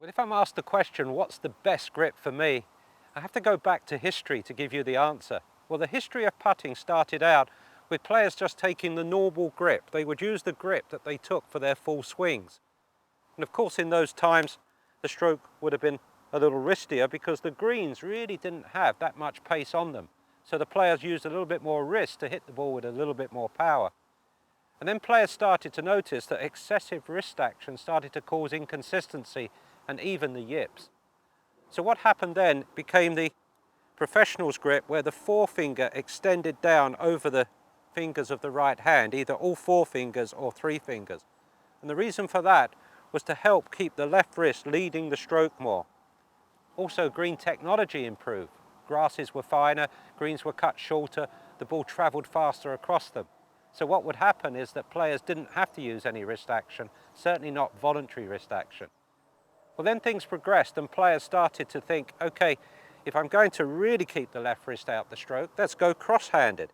Well, if I'm asked the question, what's the best grip for me? I have to go back to history to give you the answer. Well, the history of putting started out with players just taking the normal grip. They would use the grip that they took for their full swings. And of course, in those times, the stroke would have been a little wristier because the greens really didn't have that much pace on them. So the players used a little bit more wrist to hit the ball with a little bit more power. And then players started to notice that excessive wrist action started to cause inconsistency and even the yips. So what happened then became the professional's grip, where the forefinger extended down over the fingers of the right hand, either all four fingers or three fingers. And the reason for that was to help keep the left wrist leading the stroke more. Also, green technology improved. Grasses were finer, greens were cut shorter, the ball travelled faster across them. So what would happen is that players didn't have to use any wrist action, certainly not voluntary wrist action. Well, then things progressed and players started to think, okay, if I'm going to really keep the left wrist out the stroke, let's go cross-handed.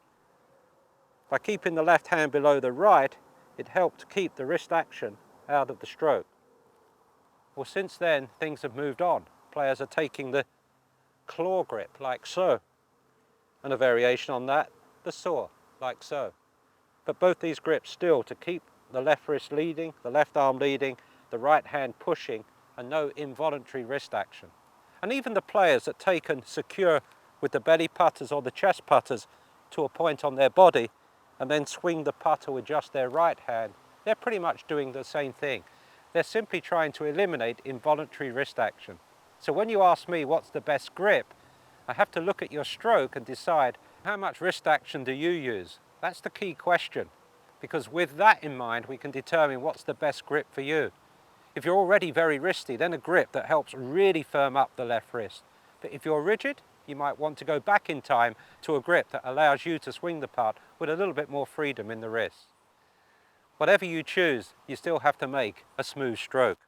By keeping the left hand below the right, it helped keep the wrist action out of the stroke. Well, since then, things have moved on. Players are taking the claw grip, like so, and a variation on that, the saw, like so. But both these grips still to keep the left wrist leading, the left arm leading, the right hand pushing, and no involuntary wrist action. And even the players that take and secure with the belly putters or the chest putters to a point on their body and then swing the putter with just their right hand, they're pretty much doing the same thing. They're simply trying to eliminate involuntary wrist action. So when you ask me what's the best grip, I have to look at your stroke and decide how much wrist action do you use? That's the key question, because with that in mind we can determine what's the best grip for you. If you're already very wristy, then a grip that helps really firm up the left wrist. But if you're rigid, you might want to go back in time to a grip that allows you to swing the putt with a little bit more freedom in the wrist. Whatever you choose, you still have to make a smooth stroke.